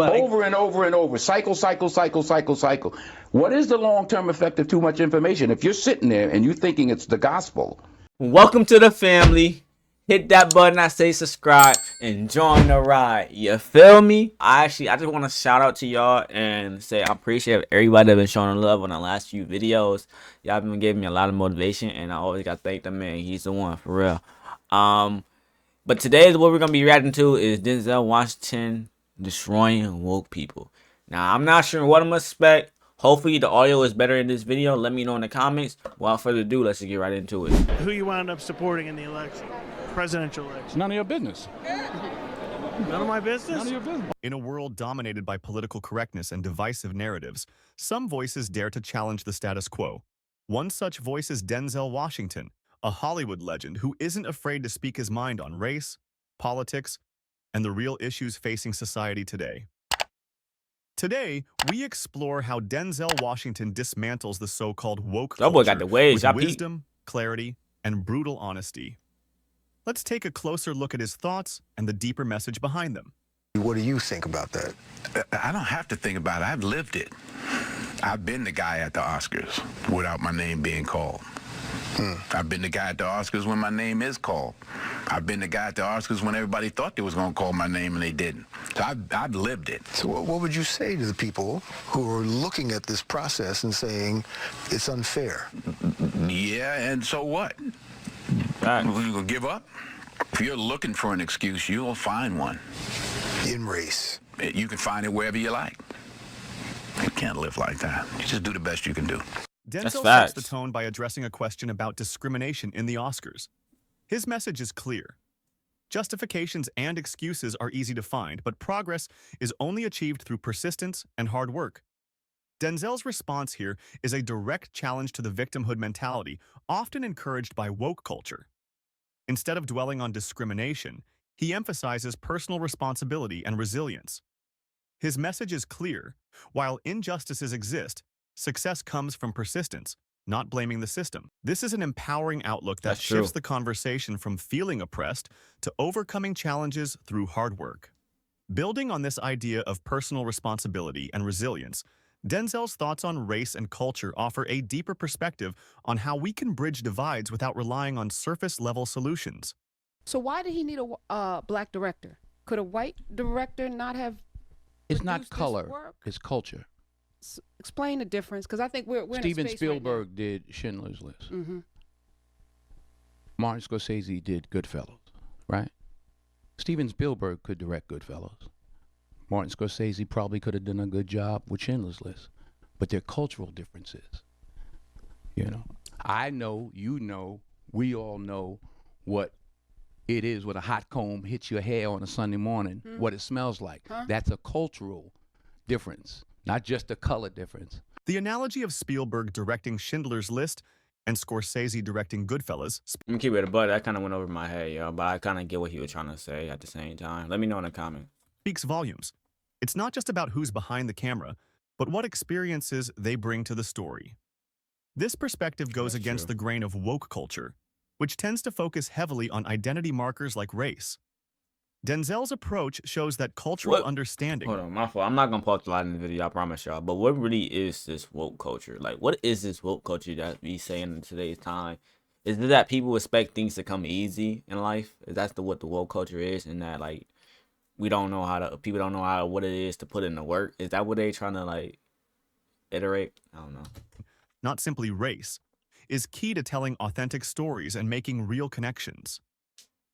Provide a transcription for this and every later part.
Over and over and over. Cycle, cycle, cycle, cycle, cycle. What is the long-term effect of too much information? If you're sitting there and you're thinking it's the gospel. Welcome to the family. Hit that button that says subscribe and join the ride. You feel me? I just want to shout out to y'all and say I appreciate everybody that been showing love on the last few videos. Y'all been giving me a lot of motivation, and I always got to thank the man. He's the one, for real. But today what we're going to be reacting to is Denzel Washington destroying woke people. Now, I'm not sure what I'm going to expect. Hopefully the audio is better in this video. Let me know in the comments. Without further ado, let's just get right into it. Who you wound up supporting in the election? Presidential election. None of your business. None of my business? None of your business. In a world dominated by political correctness and divisive narratives, some voices dare to challenge the status quo. One such voice is Denzel Washington, a Hollywood legend who isn't afraid to speak his mind on race, politics, and the real issues facing society today. Today, we explore how Denzel Washington dismantles the so-called woke culture boy got the waves. with wisdom, clarity, and brutal honesty. Let's take a closer look at his thoughts and the deeper message behind them. What do you think about that? I don't have to think about it. I've lived it. I've been the guy at the Oscars without my name being called. I've been the guy at the Oscars when my name is called. I've been the guy at the Oscars when everybody thought they was going to call my name and they didn't. So I've lived it. So what would you say to the people who are looking at this process and saying it's unfair? Yeah, and so what? Right. You going to give up? If you're looking for an excuse, you'll find one. In race. You can find it wherever you like. You can't live like that. You just do the best you can do. Denzel sets the tone by addressing a question about discrimination in the Oscars. His message is clear. Justifications and excuses are easy to find, but progress is only achieved through persistence and hard work. Denzel's response here is a direct challenge to the victimhood mentality, often encouraged by woke culture. Instead of dwelling on discrimination, he emphasizes personal responsibility and resilience. His message is clear. While injustices exist, success comes from persistence, not blaming the system. This is an empowering outlook that shifts the conversation from feeling oppressed to overcoming challenges through hard work. Building on this idea of personal responsibility and resilience, Denzel's thoughts on race and culture offer a deeper perspective on how we can bridge divides without relying on surface-level solutions. So why did he need a black director? Could a white director not have? It's not color, it's culture. Explain the difference, because I think we're Steven in a space Spielberg right did Schindler's List. now. Martin Scorsese did Goodfellas, right? Steven Spielberg could direct Goodfellas. Martin Scorsese probably could have done a good job with Schindler's List, but they're cultural differences. You know, I know, you know, we all know what it is when a hot comb hits your hair on a Sunday morning, what it smells like. That's a cultural difference, not just a color difference. The analogy of Spielberg directing Schindler's List and Scorsese directing Goodfellas. Let me keep it a butt. That kind of went over my head, yo. But I kind of get what he was trying to say at the same time. Let me know in the comments. Speaks volumes. It's not just about who's behind the camera, but what experiences they bring to the story. This perspective goes against the grain of woke culture, which tends to focus heavily on identity markers like race. Denzel's approach shows that cultural understanding... Hold on, my fault. I'm not going to post a lot in the video, I promise y'all. But what really is this woke culture? Like, what is this woke culture that we saying in today's time? Is it that people expect things to come easy in life? Is that what the woke culture is? And that, like, people don't know what it is to put in the work? Is that what they trying to, like, iterate? I don't know. Not simply race, is key to telling authentic stories and making real connections.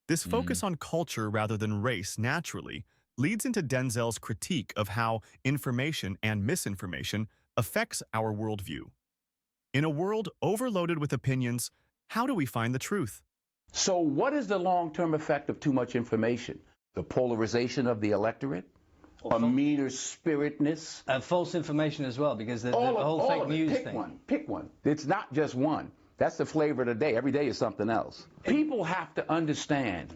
This focus on culture rather than race naturally leads into Denzel's critique of how information and misinformation affects our worldview. In a world overloaded with opinions, how do we find the truth? So what is the long-term effect of too much information? The polarization of the electorate? A meaner spiritness? And false information as well, because the whole fake news thing. Pick one. It's not just one. That's the flavor of the day. Every day is something else. People have to understand,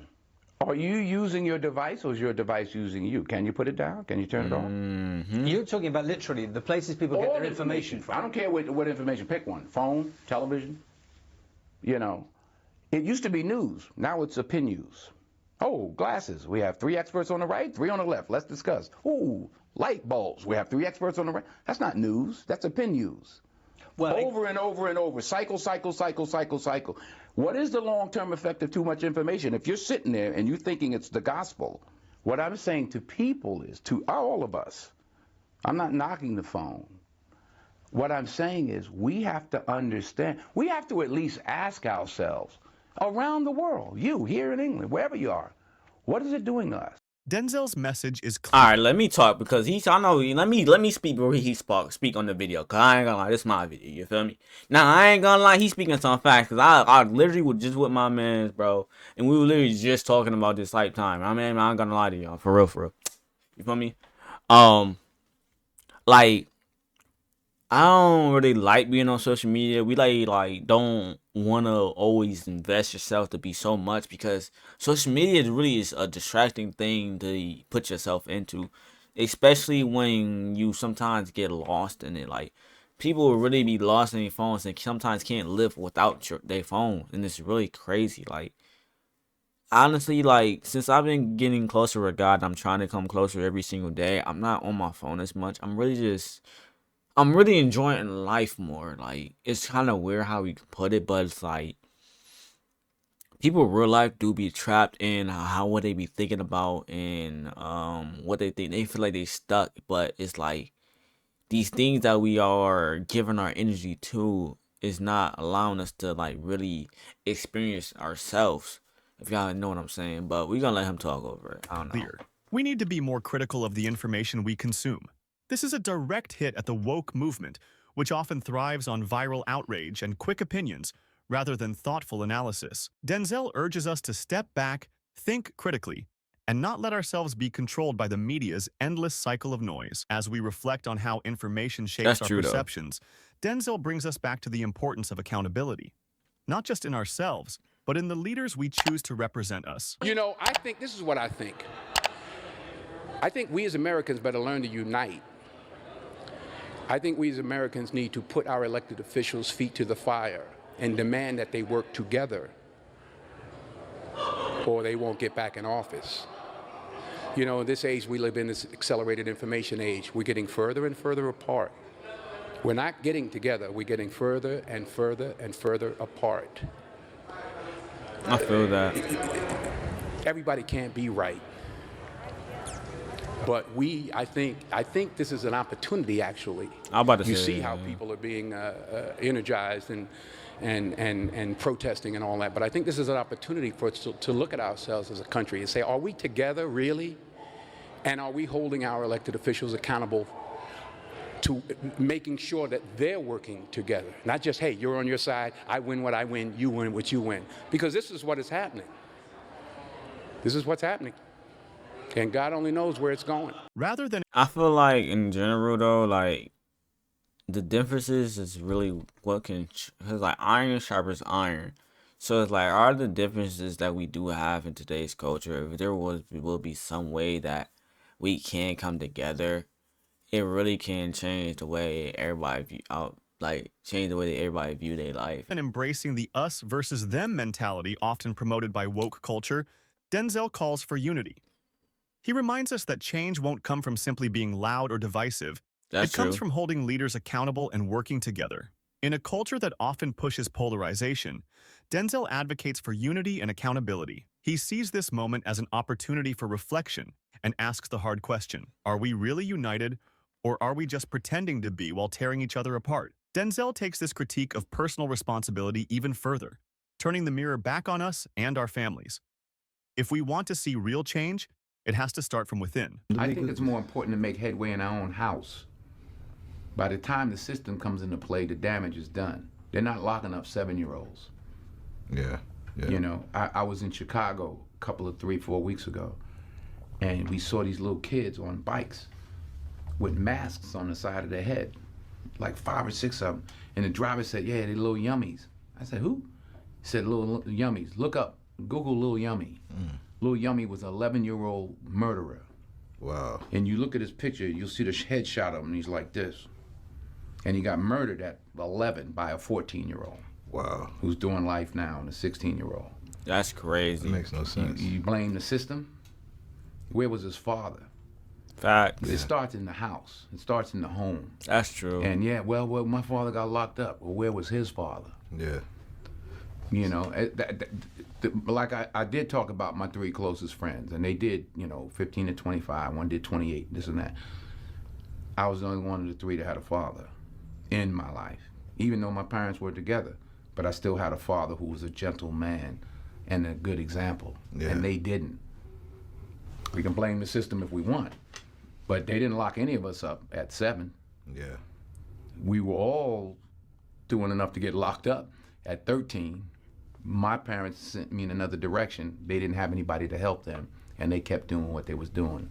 are you using your device or is your device using you? Can you put it down? Can you turn it off? You're talking about literally the places people get their information from. I don't care what information. Pick one. Phone, television. You know, it used to be news. Now it's opinions. Oh, glasses. We have 3 experts on the right, 3 on the left. Let's discuss. Ooh, Light bulbs. We have 3 experts on the right. That's not news. That's opinion news. Well, over and over and over. Cycle. What is the long-term effect of too much information? If you're sitting there and you're thinking it's the gospel, what I'm saying to people is, to all of us, I'm not knocking the phone. What I'm saying is we have to understand, we have to at least ask ourselves, around the world, you here in England, wherever you are, what is it doing to us? Denzel's message is clear. All right, let me talk because I know, let me speak where he speak on the video, because I ain't gonna lie, this is my video, you feel me? Now, I ain't gonna lie, he's speaking some facts, because I literally was just with my mans, bro, and we were literally just talking about this lifetime. I mean, I ain't gonna lie to y'all, for real. You feel me? Like, I don't really like being on social media. We like don't want to always invest yourself to be so much, because social media really is a distracting thing to put yourself into, especially when you sometimes get lost in it. Like, people will really be lost in their phones and sometimes can't live without their phone, and it's really crazy. Like, honestly, like, since I've been getting closer with God, I'm trying to come closer every single day. I'm not on my phone as much. I'm really enjoying life more. Like, it's kind of weird how we put it, but it's like, people in real life do be trapped in what they be thinking about and what they think. They feel like they stuck, but it's like these things that we are giving our energy to is not allowing us to like really experience ourselves, if y'all know what I'm saying. But we're gonna let him talk over it. I don't know. We need to be more critical of the information we consume. This is a direct hit at the woke movement, which often thrives on viral outrage and quick opinions rather than thoughtful analysis. Denzel urges us to step back, think critically, and not let ourselves be controlled by the media's endless cycle of noise. As we reflect on how information shapes our perceptions, Denzel brings us back to the importance of accountability, not just in ourselves, but in the leaders we choose to represent us. You know, I think this is what I think. I think we as Americans better learn to unite. I think we as Americans need to put our elected officials' feet to the fire and demand that they work together, or they won't get back in office. You know, in this age we live in, this accelerated information age, we're getting further and further apart. We're not getting together, we're getting further and further and further apart. I feel that. Everybody can't be right. But I think this is an opportunity, actually. I'm about to say, you see how people are being energized and protesting and all that. But I think this is an opportunity for us to look at ourselves as a country and say, are we together, really? And are we holding our elected officials accountable to making sure that they're working together? Not just, hey, you're on your side, I win what I win, you win what you win. Because this is what is happening. This is what's happening. And God only knows where it's going. Rather than, I feel like in general though, like the differences is really what can, because like iron sharpens iron. So it's like, are the differences that we do have in today's culture, if there will be some way that we can come together, it really can change the way everybody view their life. And embracing the us versus them mentality often promoted by woke culture, Denzel calls for unity. He reminds us that change won't come from simply being loud or divisive. It comes from holding leaders accountable and working together. In a culture that often pushes polarization, Denzel advocates for unity and accountability. He sees this moment as an opportunity for reflection and asks the hard question, are we really united, or are we just pretending to be while tearing each other apart? Denzel takes this critique of personal responsibility even further, turning the mirror back on us and our families. If we want to see real change, it has to start from within. I think it's more important to make headway in our own house. By the time the system comes into play, the damage is done. They're not locking up 7-year-olds. Yeah. You know, I was in Chicago a couple of 3-4 weeks ago, and we saw these little kids on bikes with masks on the side of their head, like 5 or 6 of them. And the driver said, yeah, they're little yummies. I said, who? He said, little yummies. Look up, Google Little Yummy. Little Yummy was an 11-year-old murderer. Wow. And you look at his picture, you'll see the headshot of him, and he's like this. And he got murdered at 11 by a 14-year-old. Wow. Who's doing life now, and a 16-year-old. That's crazy. That makes no sense. You blame the system? Where was his father? Facts. It starts in the house. It starts in the home. That's true. And yeah, well, my father got locked up. Well, where was his father? Yeah. You know, like I did talk about my 3 closest friends, and they did, 15 to 25. One did 28, this and that. I was the only one of the 3 that had a father in my life, even though my parents were together. But I still had a father who was a gentle man and a good example, and they didn't. We can blame the system if we want, but they didn't lock any of us up at 7. Yeah. We were all doing enough to get locked up at 13. My parents sent me in another direction. They didn't have anybody to help them, and they kept doing what they was doing,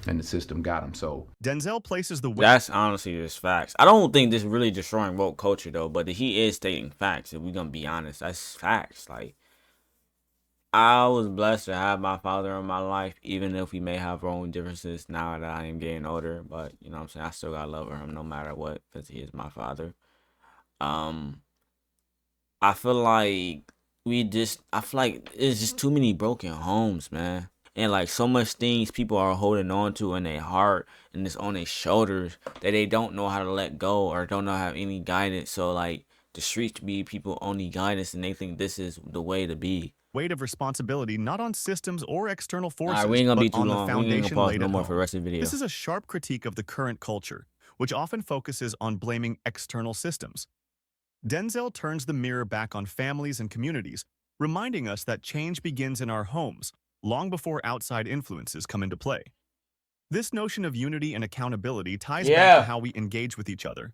and the system got them. So Denzel places the... That's honestly just facts. I don't think this really destroying woke culture, though, but he is stating facts. If we're going to be honest, that's facts. Like, I was blessed to have my father in my life, even if we may have our own differences now that I am getting older. But, you know what I'm saying? I still got to love him no matter what, because he is my father. I feel like I feel like it's just too many broken homes, man. And like so much things people are holding on to in their heart and it's on their shoulders that they don't know how to let go or don't know how to have any guidance. So like the streets be people only guidance and they think this is the way to be. Weight of responsibility not on systems or external forces, All right, we ain't gonna be but too on long. the We ain't foundation gonna pause laid no at more home. for the rest of the video. This is a sharp critique of the current culture, which often focuses on blaming external systems. Denzel turns the mirror back on families and communities, reminding us that change begins in our homes, long before outside influences come into play. This notion of unity and accountability ties back to how we engage with each other,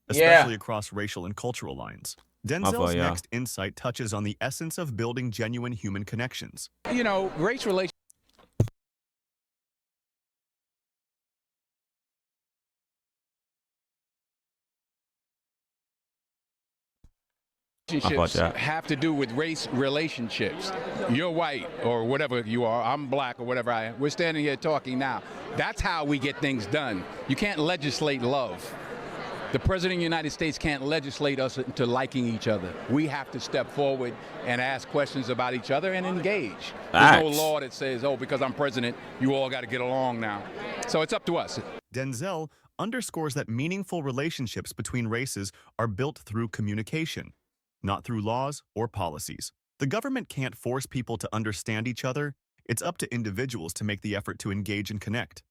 especially across racial and cultural lines. Denzel's next insight touches on the essence of building genuine human connections. You know, race relations. Have to do with race relationships. You're white or whatever you are, I'm black or whatever I am. We're standing here talking now. That's how we get things done. You can't legislate love. The President of the United States can't legislate us into liking each other. We have to step forward and ask questions about each other and engage. There's no law that says, oh, because I'm president, you all got to get along now. So it's up to us. Denzel underscores that meaningful relationships between races are built through communication, not through laws or policies. The government can't force people to understand each other. It's up to individuals to make the effort to engage and connect.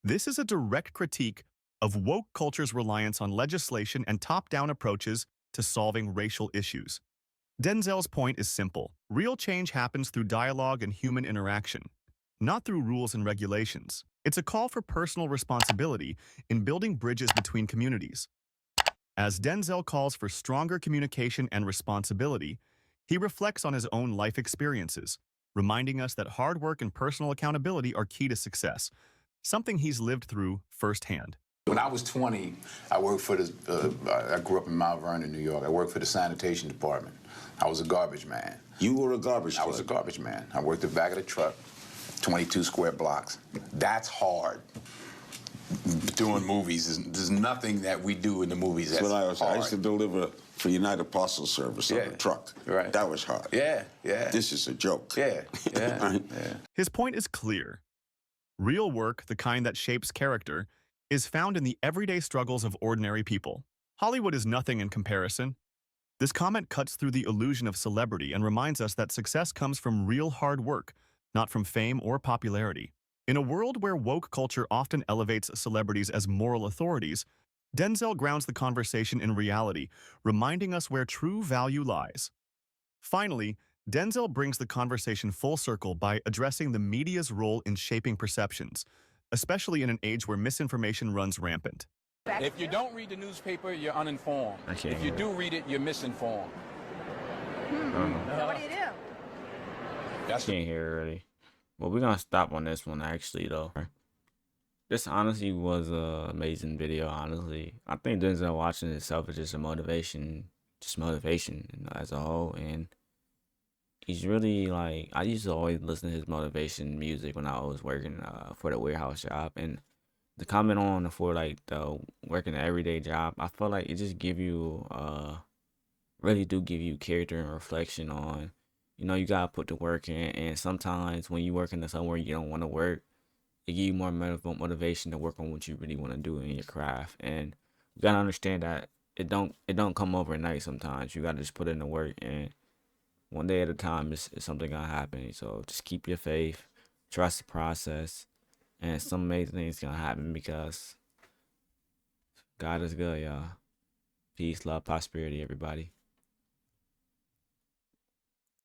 This is a direct critique of woke culture's reliance on legislation and top-down approaches to solving racial issues. Denzel's point is simple. Real change happens through dialogue and human interaction, not through rules and regulations. It's a call for personal responsibility in building bridges between communities. As Denzel calls for stronger communication and responsibility, he reflects on his own life experiences, reminding us that hard work and personal accountability are key to success, something he's lived through firsthand. When I was 20, I worked for I grew up in Mount Vernon, New York. I worked for the sanitation department. I was a garbage man. You were a garbage truck? I was a garbage man. I worked the back of the truck, 22 square blocks. That's hard. Doing movies, there's nothing that we do in the movies that's hard. I used to deliver for United Parcel Service on a truck. Right. That was hard. Yeah. This is a joke. Yeah. His point is clear. Real work, the kind that shapes character, is found in the everyday struggles of ordinary people. Hollywood is nothing in comparison. This comment cuts through the illusion of celebrity and reminds us that success comes from real hard work, not from fame or popularity. In a world where woke culture often elevates celebrities as moral authorities, Denzel grounds the conversation in reality, reminding us where true value lies. Finally, Denzel brings the conversation full circle by addressing the media's role in shaping perceptions, especially in an age where misinformation runs rampant. If you don't read the newspaper, you're uninformed. If you do read it, you're misinformed. So what do you do? I can't hear it really. Well, we're gonna stop on this one actually though. This honestly was an amazing video, honestly. I think Denzel Washington itself is just a motivation, as a whole, and he's really like, I used to always listen to his motivation music when I was working for the warehouse job, and the comment on for like the working an everyday job, I feel like it just give you really do give you character and reflection on, you know, you gotta put the work in, and sometimes when you work into somewhere you don't want to work, it give you more motivation to work on what you really want to do in your craft. And you gotta understand that it don't come overnight. Sometimes you gotta just put in the work, and one day at a time is something gonna happen. So just keep your faith, trust the process, and some amazing things gonna happen because God is good, y'all. Peace, love, prosperity, everybody.